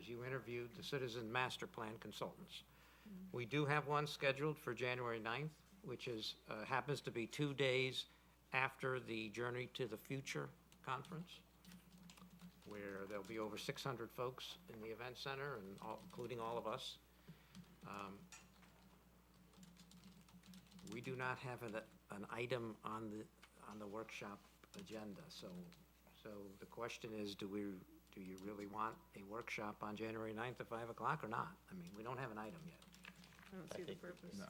as you interviewed the Citizen Master Plan consultants. We do have one scheduled for January 9th, which is, happens to be 2 days after the Journey to the Future conference, where there'll be over 600 folks in the event center, and including all of us. We do not have an item on the workshop agenda, so the question is, do you really want a workshop on January 9th at 5 o'clock or not? I mean, we don't have an item yet. I don't see the purpose. No,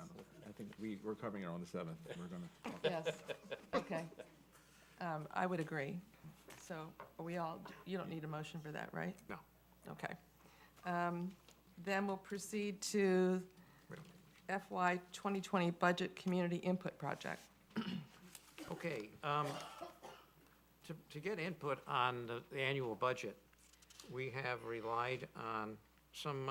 I think we're covering it on the 7th. We're gonna talk. Yes, okay. I would agree. So are we all, you don't need a motion for that, right? No. Okay. Then we'll proceed to FY 2020 Budget Community Input Project. Okay, to get input on the annual budget, we have relied on some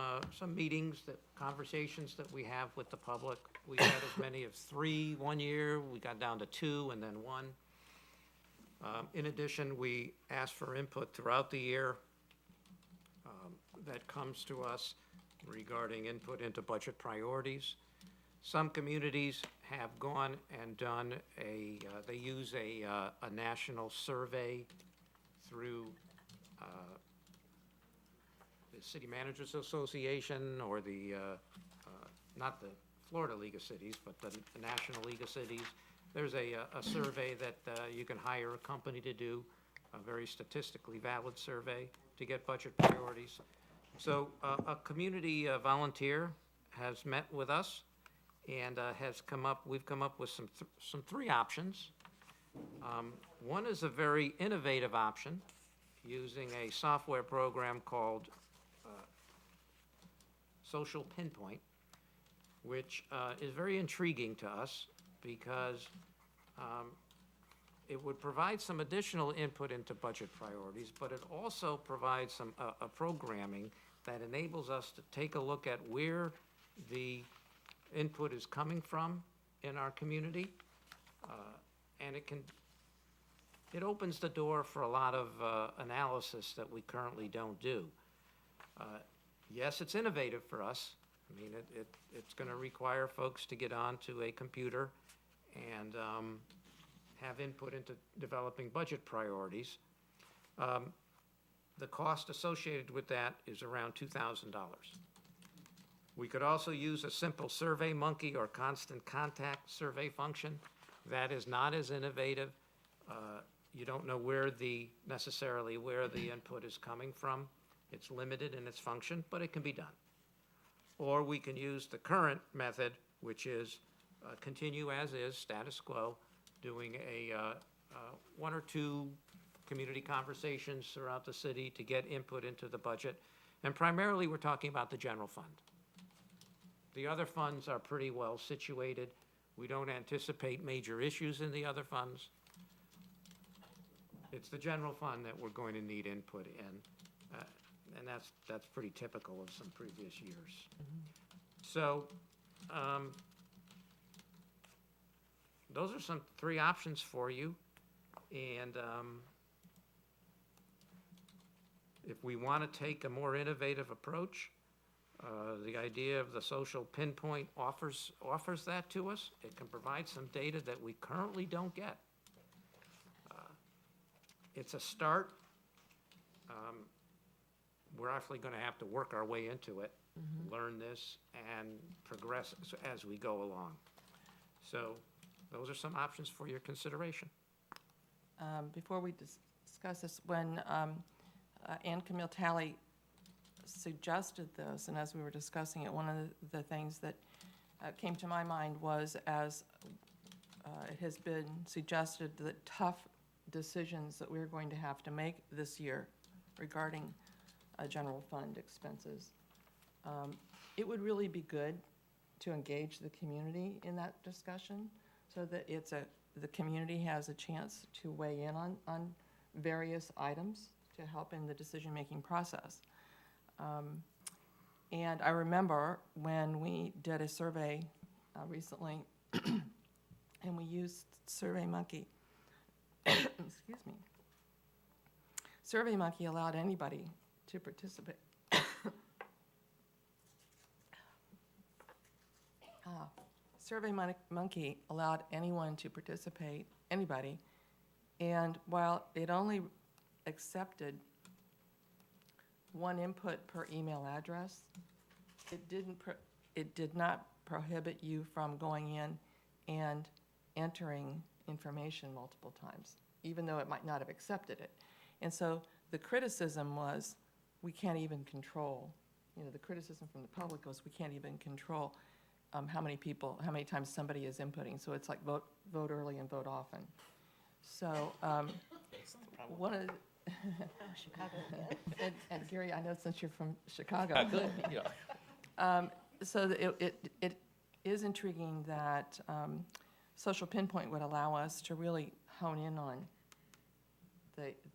meetings, conversations that we have with the public. We had as many as 3 one year, we got down to 2 and then 1. In addition, we ask for input throughout the year that comes to us regarding input into budget priorities. Some communities have gone and done they use a national survey through the City Managers Association or not the Florida League of Cities, but the National League of Cities. There's a survey that you can hire a company to do, a very statistically valid survey to get budget priorities. So a community volunteer has met with us and we've come up with some 3 options. One is a very innovative option using a software program called Social Pinpoint, which is very intriguing to us because it would provide some additional input into budget priorities, but it also provides some a programming that enables us to take a look at where the input is coming from in our community, and it opens the door for a lot of analysis that we currently don't do. Yes, it's innovative for us. I mean, it's going to require folks to get onto a computer and have input into developing budget priorities. The cost associated with that is around $2,000. We could also use a simple SurveyMonkey or constant contact survey function. That is not as innovative. You don't know necessarily where the input is coming from. It's limited in its function, but it can be done. Or we can use the current method, which is continue as is, status quo, doing 1 or 2 community conversations throughout the city to get input into the budget. And primarily, we're talking about the general fund. The other funds are pretty well situated. We don't anticipate major issues in the other funds. It's the general fund that we're going to need input in, and that's pretty typical of some previous years. So those are some 3 options for you, and if we want to take a more innovative approach, the idea of the Social Pinpoint offers that to us. It can provide some data that we currently don't get. It's a start. We're actually going to have to work our way into it, learn this, and progress as we go along. So those are some options for your consideration. Before we discuss this, when Ann Camille Talley suggested this, and as we were discussing it, one of the things that came to my mind was, as it has been suggested, the tough decisions that we're going to have to make this year regarding general fund expenses. It would really be good to engage the community in that discussion so that the community has a chance to weigh in on various items to help in the decision-making process. And I remember when we did a survey recently, and we used SurveyMonkey. Excuse me. SurveyMonkey allowed anybody to participate SurveyMonkey allowed anyone to participate, anybody, and while it only accepted one input per email address, it did not prohibit you from going in and entering information multiple times, even though it might not have accepted it. And so the criticism was, we can't even control, the criticism from the public was, we can't even control how many times somebody is inputting. So it's like vote early and vote often. So one of the, and Gary, I know since you're from Chicago. So it is intriguing that Social Pinpoint would allow us to really hone in on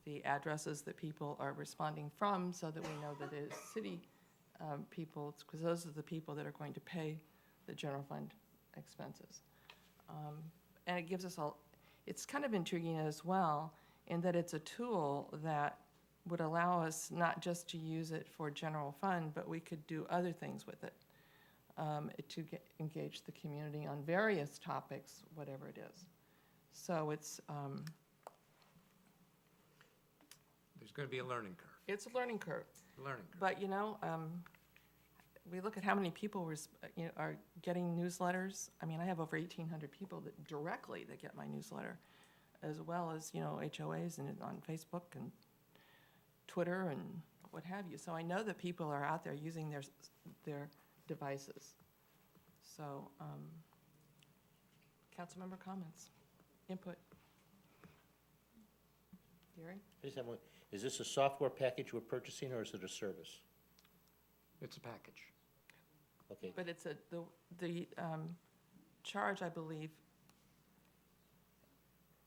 the addresses that people are responding from, so that we know that it is city people, because those are the people that are going to pay the general fund expenses. And it gives us it's kind of intriguing as well, in that it's a tool that would allow us not just to use it for general fund, but we could do other things with it to engage the community on various topics, whatever it is. So it's There's going to be a learning curve. it's a learning curve. Learning curve. But, we look at how many people are getting newsletters. I mean, I have over 1,800 people that get my newsletter, as well as, HOAs and on Facebook and Twitter and what have you. So I know that people are out there using their devices. So, council member comments, input. Gary? I just have one. Is this a software package we're purchasing, or is it a service? It's a package. Okay, But it's the charge, I believe.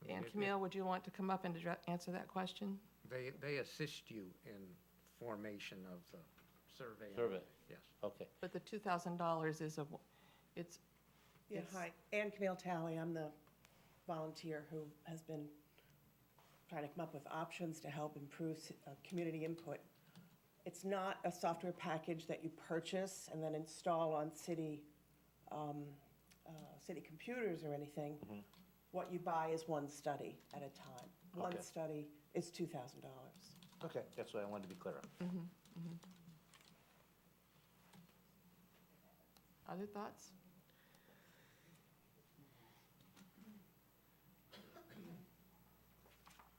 And Camille, would you want to come up and answer that question? They assist you in formation of the survey. Survey. Yes. okay. But the $2,000 is it's. Yeah, it's- hi, Ann Camille Talley, I'm the volunteer who has been trying to come up with options to help improve community input. It's not a software package that you purchase and then install on city computers or anything. What you buy is one study at a time. One Okay. study is $2,000. Okay, that's what I wanted to be clear on. Other thoughts?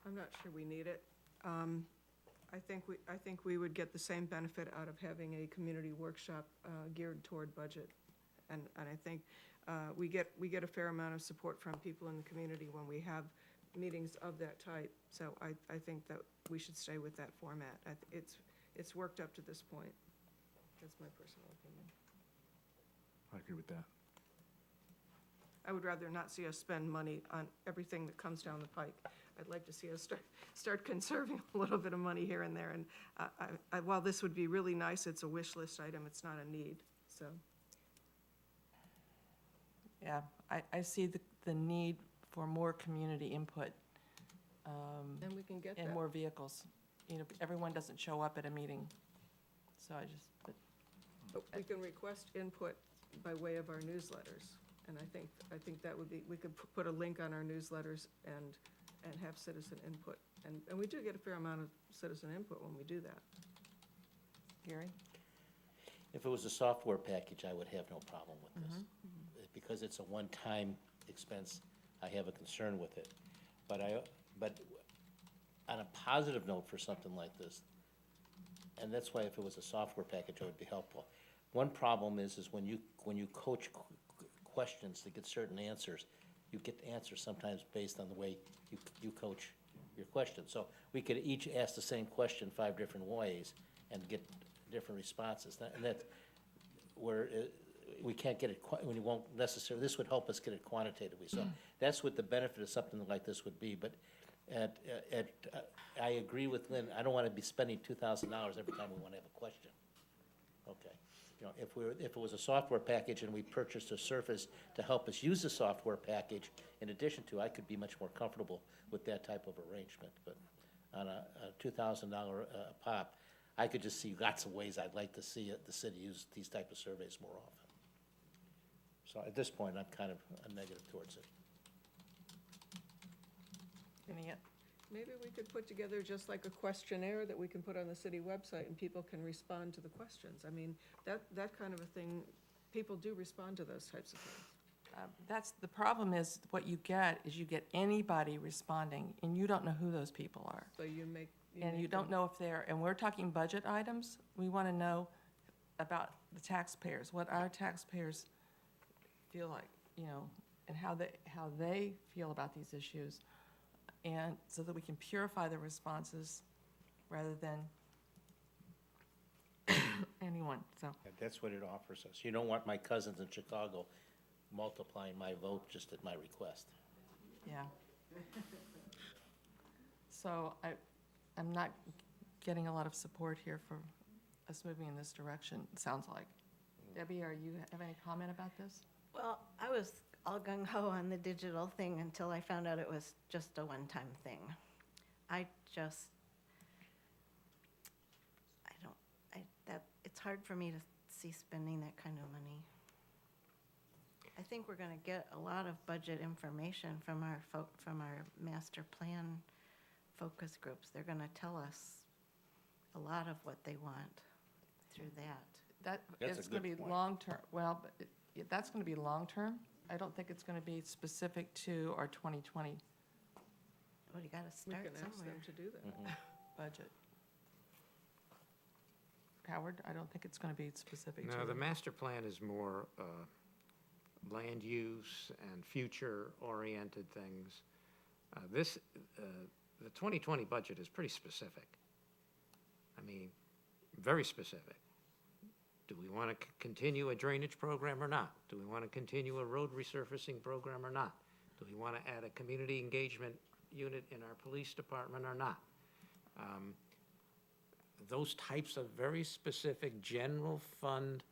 I'm not sure we need it. I think we would get the same benefit out of having a community workshop geared toward budget. And I think we get a fair amount of support from people in the community when we have meetings of that type. So I think that we should stay with that format. It's worked up to this point. That's my personal opinion. I agree with that. I would rather not see us spend money on everything that comes down the pike. I'd like to see us start conserving a little bit of money here and there. And while this would be really nice, it's a wish list item, it's not a need, so. Yeah, I see the need for more community input And we can get and that. more vehicles. Everyone doesn't show up at a meeting. So but But we can request input by way of our newsletters. And I think that would be, we could put a link on our newsletters and have citizen input. And we do get a fair amount of citizen input when we do that. Gary? If it was a software package, I would have no problem with this. Because it's a one-time expense, I have a concern with it. But on a positive note for something like this, and that's why if it was a software package, it would be helpful. One problem is when you coach questions to get certain answers, you get answers sometimes based on the way you coach your question. So we could each ask the same question 5 different ways and get different responses. And that's where we can't get it, we won't necessarily, this would help us get it quantitatively. So that's what the benefit of something like this would be. But I agree with Lynn, I don't want to be spending $2,000 every time we want to have a question. Okay. If it was a software package and we purchased a Surface to help us use the software package in addition to, I could be much more comfortable with that type of arrangement. But on a $2,000 pop, I could just see lots of ways I'd like to see the city use these type of surveys more often. So at this point, I'm negative towards it. Any, Maybe we could put together just like a questionnaire that we can put on the city website and people can respond to the questions. I mean, that kind of a thing, people do respond to those types of things. that's, the problem is, what you get is you get anybody responding, and you don't know who those people are. So you make. And you don't know if they're, and we're talking budget items, we want to know about the taxpayers, what our taxpayers feel like, you know, and how they feel about these issues, and so that we can purify the responses rather than anyone, so. And that's what it offers us. You don't want my cousins in Chicago multiplying my vote just at my request. Yeah. So I'm not getting a lot of support here for us moving in this direction, it sounds like. Debbie, have any comment about this? Well, I was all gung-ho on the digital thing until I found out it was just a one-time thing. It's hard for me to see spending that kind of money. I think we're gonna get a lot of budget information from our master plan focus groups. They're gonna tell us a lot of what they want through that. That's a It's gonna good be point. long-term, well, but that's gonna be long-term. I don't think it's gonna be specific to our 2020 Well, you gotta We start can ask somewhere. them to do that. Mhm. budget. Howard, I don't think it's gonna be specific to. No, the master plan is more land use and future-oriented things. The 2020 budget is pretty specific. I mean, very specific. Do we want to continue a drainage program or not? Do we want to continue a road resurfacing program or not? Do we want to add a community engagement unit in our police department or not? Those types of very specific general fund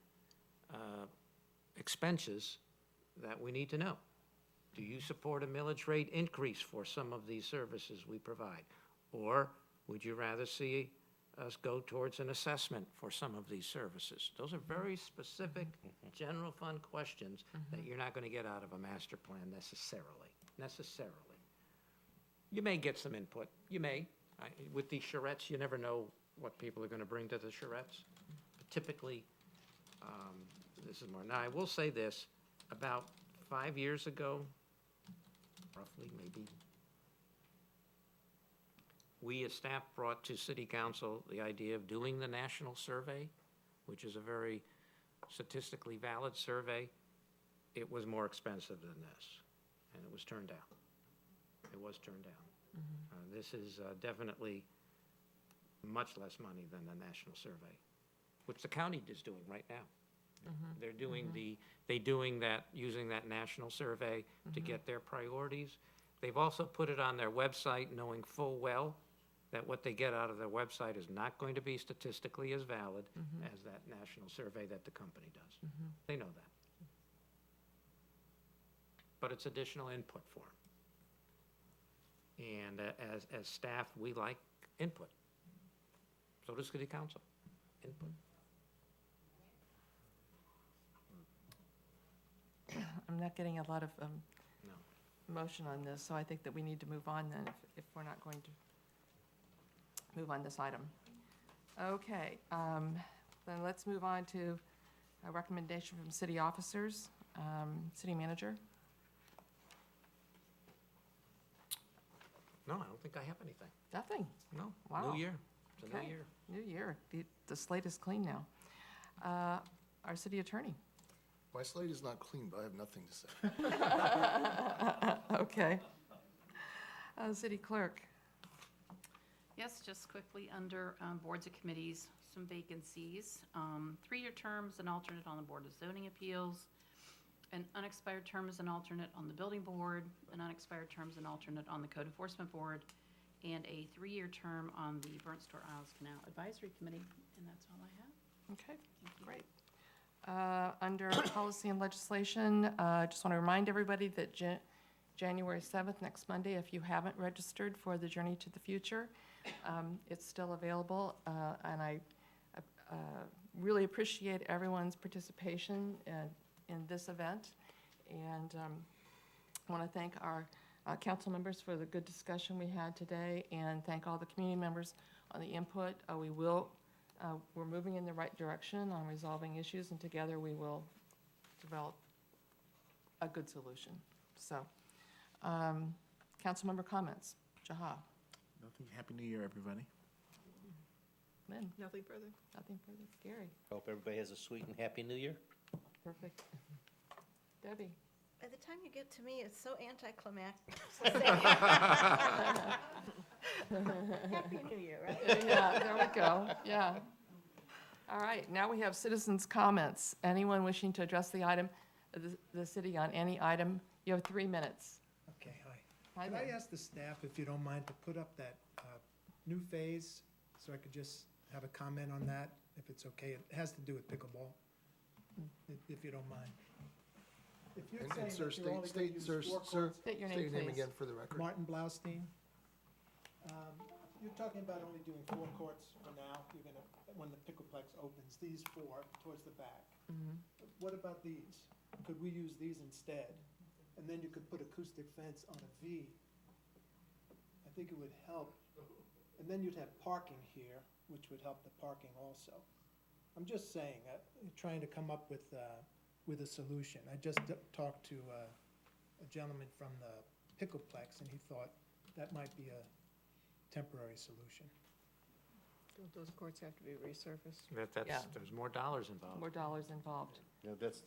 expenses that we need to know. Do you support a millage rate increase for some of these services we provide? Or would you rather see us go towards an assessment for some of these services? Those are very specific general fund questions that you're not going to get out of a master plan necessarily. You may get some input, you may. With these charrettes, you never know what people are going to bring to the charrettes. But typically, this is more. Now, I will say this, about 5 years ago, roughly, maybe, we as staff brought to city council the idea of doing the national survey, which is a very statistically valid survey. It was more expensive than this, and it was turned down. It was turned down. This is definitely much less money than the national survey, which the county is doing right now. They're doing using that national survey to get their priorities. They've also put it on their website, knowing full well that what they get out of their website is not going to be statistically as valid as that national survey that the company does. They know that. But it's additional input for them. And as staff, we like input. So does city council, input. I'm not getting a lot of No. motion on this, so I think that we need to move on then, if we're not going to move on this item. Okay, then let's move on to a recommendation from city officers. City manager? No, I don't think I have anything. Nothing. No. Wow. New year. It's a new Okay. year. New year. The slate is clean now. Our city attorney. My slate is not clean, but I have nothing to say. Okay. City clerk. Yes, just quickly, under boards and committees, some vacancies. 3-year terms, an alternate on the Board of Zoning Appeals, an unexpired term as an alternate on the Building Board, an unexpired term as an alternate on the Code Enforcement Board, and a 3-year term on the Burnt Store Isles Canal Advisory Committee, and that's all I have. Okay, great. Under policy and legislation, just want to remind everybody that January 7th, next Monday, if you haven't registered for the Journey to the Future, it's still available, and I really appreciate everyone's participation in this event. And I want to thank our council members for the good discussion we had today, and thank all the community members on the input. We're moving in the right direction on resolving issues, and together we will develop a good solution. So, council member comments. Jaha, Nothing. Happy New Year, everybody. Lynn, Nothing further? nothing further. Gary, Hope everybody has a sweet and happy New Year. perfect. Debbie, By the time you get to me, it's so anticlimactic. Happy New Year, right? yeah, there we go, yeah. All right, now we have citizens' comments. Anyone wishing to address the item, the city on any item, you have 3 minutes. Okay, hi. Hi Could I there. ask the staff, if you don't mind, to put up that new phase, so I could just have a comment on that, if it's okay? It has to do with pickleball, if you don't mind. If you're And saying sir, that you're only gonna use sir, 4 sir, courts, State your state name, your name please. again for the record. Martin Blaustein, you're talking about only doing 4 courts for now, you're gonna, when the Pickleplex opens, these 4 towards the back. What about these? Could we use these instead? And then you could put acoustic fence on a V. I think it would help. And then you'd have parking here, which would help the parking also. I'm just saying, trying to come up with a solution. I just talked to a gentleman from the Pickleplex, and he thought that might be a temporary solution. Don't those courts have to be resurfaced? Yeah. There's more dollars involved. More dollars involved. You know, that's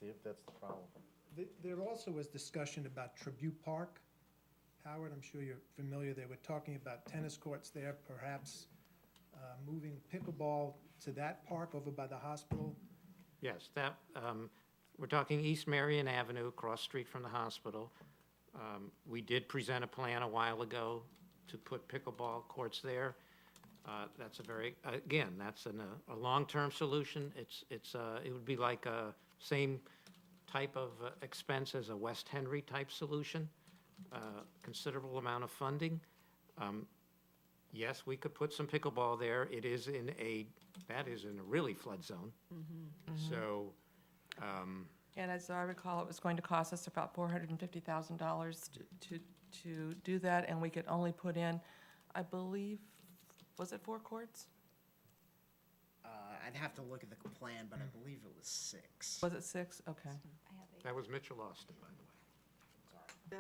the problem. There also was discussion about Tribute Park. Howard, I'm sure you're familiar, they were talking about tennis courts there, perhaps moving pickleball to that park over by the hospital. Yes, we're talking East Marion Avenue, cross street from the hospital. We did present a plan a while ago to put pickleball courts there. That's that's a long-term solution. It would be like a same type of expense as a West Henry type solution, considerable amount of funding. Yes, we could put some pickleball there. That is in a really flood zone. So, And as I recall, it was going to cost us about $450,000 to do that, and we could only put in, I believe, was it 4 courts? I'd have to look at the plan, but I believe it was 6. Was it 6? Okay. I have a- that was Mitchell Austin, by the way.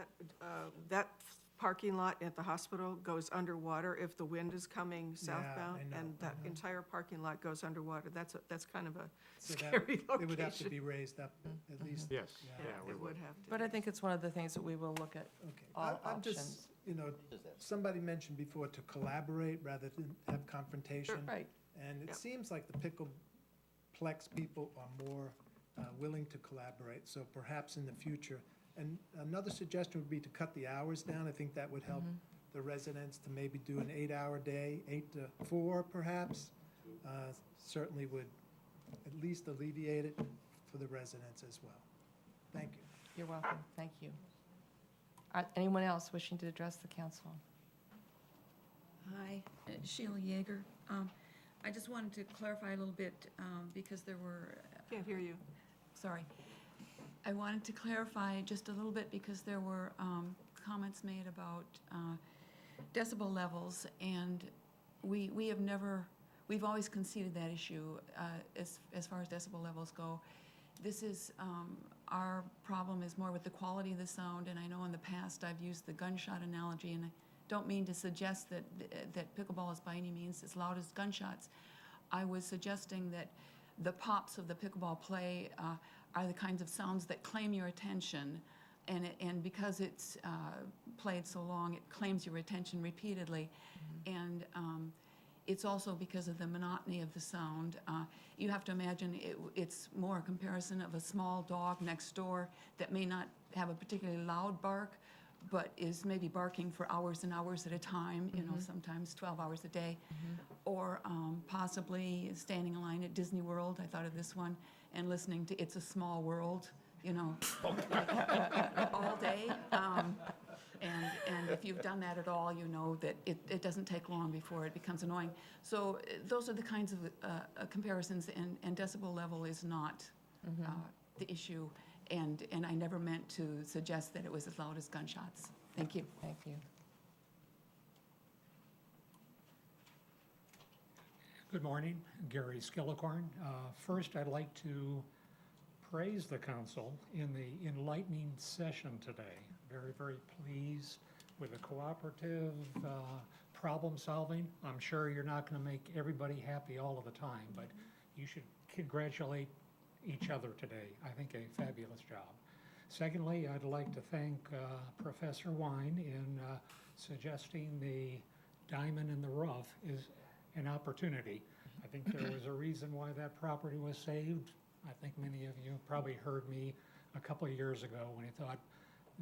That parking lot at the hospital goes underwater if the wind is coming southbound, I know, and that entire parking lot goes underwater. That's kind of a So that- scary It would have to location. be raised up at least. Yes, Yeah. yeah, we It would. would have to. But I think it's one of the things that we will look at. Okay. All I'm options. just, you know, Is that- somebody mentioned before to collaborate rather than have confrontation. Right. And it Yep. seems like the Pickleplex people are more willing to collaborate, so perhaps in the future. And another suggestion would be to cut the hours down. I think that would help the residents to maybe do an 8-hour day, 8 to 4 perhaps. Certainly would at least alleviate it for the residents as well. Thank you. You're welcome. Thank you. Anyone else wishing to address the council? Hi, Sheila Yeager. I just wanted to clarify a little bit, because there were, Can't hear you. sorry. I wanted to clarify just a little bit because there were comments made about decibel levels, and we have never, we've always conceded that issue as far as decibel levels go. This is, our problem is more with the quality of the sound, and I know in the past I've used the gunshot analogy, and I don't mean to suggest that pickleball is by any means as loud as gunshots. I was suggesting that the pops of the pickleball play are the kinds of sounds that claim your attention, and because it's played so long, it claims your attention repeatedly. And it's also because of the monotony of the sound. You have to imagine it's more a comparison of a small dog next door that may not have a particularly loud bark, but is maybe barking for hours and hours at a time, you know, sometimes 12 hours a day. Or possibly standing in line at Disney World, I thought of this one, and listening to It's a Small World, you know, all day. And if you've done that at all, you know that it doesn't take long before it becomes annoying. So those are the kinds of comparisons, and decibel level is not the issue. and I never meant to suggest that it was as loud as gunshots. Thank you. Thank you. Good morning, Gary Skillicorn. First, I'd like to praise the council in the enlightening session today. Very, very pleased with the cooperative problem solving. I'm sure you're not going to make everybody happy all of the time, but you should congratulate each other today. I think a fabulous job. Secondly, I'd like to thank Professor Wine in suggesting the diamond in the rough is an opportunity. I think there was a reason why that property was saved. I think many of you probably heard me a couple of years ago when I thought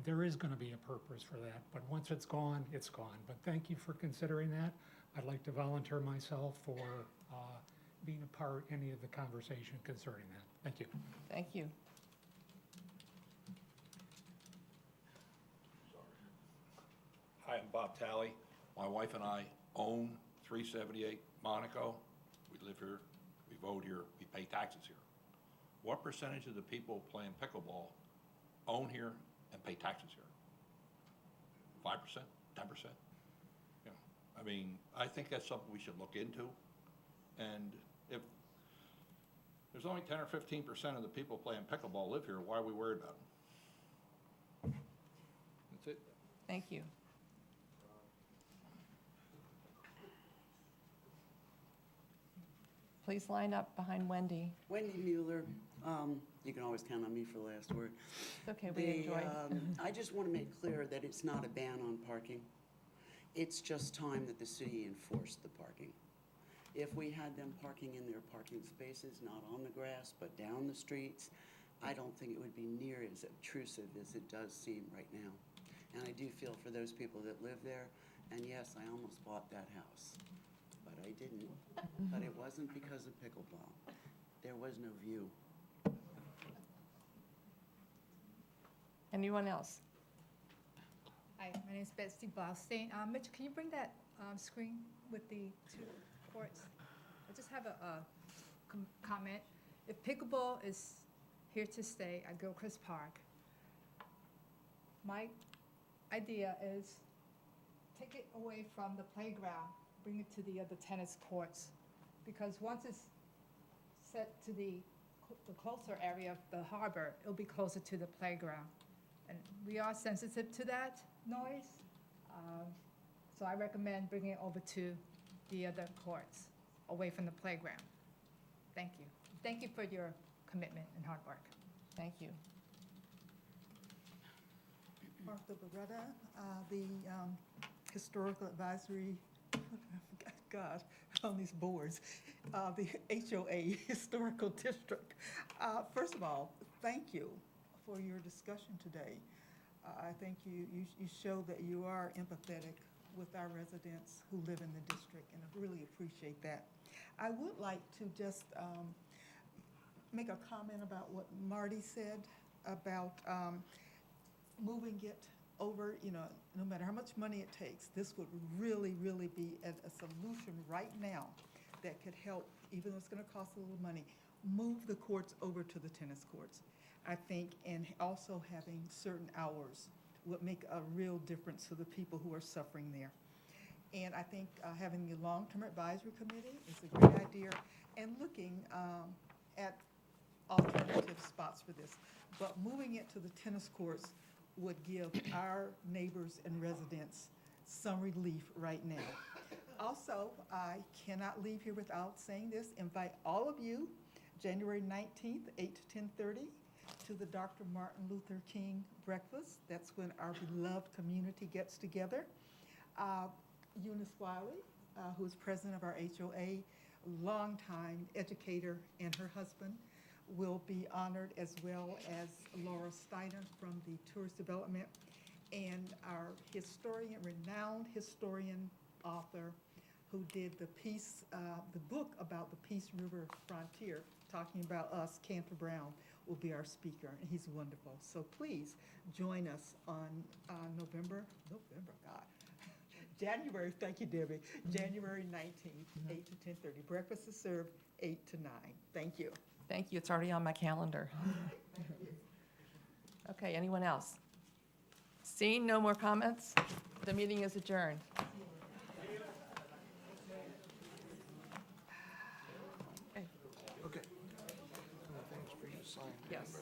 there is going to be a purpose for that, but once it's gone, it's gone. But thank you for considering that. I'd like to volunteer myself for being a part of any of the conversation concerning that. Thank you. Thank you. Hi, I'm Bob Talley. My wife and I own 378 Monaco. We live here, we vote here, we pay taxes here. What percentage of the people playing pickleball own here and pay taxes here? 5%, 10%? You know, I mean, I think that's something we should look into. And if there's only 10 or 15% of the people playing pickleball live here, why are we worried about them? That's it. Thank you. Please line up behind Wendy. Wendy Mueller, you can always count on me for the last word. Okay, we enjoy. I just want to make clear that it's not a ban on parking. It's just time that the city enforced the parking. If we had them parking in their parking spaces, not on the grass, but down the streets, I don't think it would be near as obtrusive as it does seem right now. And I do feel for those people that live there, and yes, I almost bought that house, but I didn't. But it wasn't because of pickleball. There was no view. Anyone else? Hi, my name is Betsy Blaustein. Mitch, can you bring that screen with the two courts? I just have a comment. If pickleball is here to stay at Gilchrist Park, my idea is take it away from the playground, bring it to the other tennis courts, because once it's set to the closer area of the harbor, it'll be closer to the playground. And we are sensitive to that noise, so I recommend bringing it over to the other courts, away from the playground. Thank you. Thank you for your commitment and hard work. Thank you. Martha Beretta, the Historical Advisory, God, on these boards, the HOA Historical District. First of all, thank you for your discussion today. I think you show that you are empathetic with our residents who live in the district, and I really appreciate that. I would like to just make a comment about what Marty said about moving it over, no matter how much money it takes. This would really, really be a solution right now that could help, even though it's going to cost a little money, move the courts over to the tennis courts. I think, and also having certain hours would make a real difference to the people who are suffering there. And I think having the long-term advisory committee is a great idea, and looking at alternative spots for this. But moving it to the tennis courts would give our neighbors and residents some relief right now. Also, I cannot leave here without saying this. Invite all of you, January 19th, 8 to 10:30, to the Dr. Martin Luther King breakfast. That's when our beloved community gets together. Eunice Wiley, who is president of our HOA, longtime educator, and her husband will be honored, as well as Laura Steiner from the Tourist Development, and our historian, renowned historian, author, who did the book about the Peace River frontier, talking about us, Cantor Brown, will be our speaker, and he's wonderful. So please join us on January, thank you, Debbie, January 19th, 8 to 10:30. Breakfast is served 8 to 9. Thank you. Thank you. It's already on my calendar. Okay, anyone else? Seeing no more comments, the meeting is adjourned. Okay. Thanks for you to sign. Yes.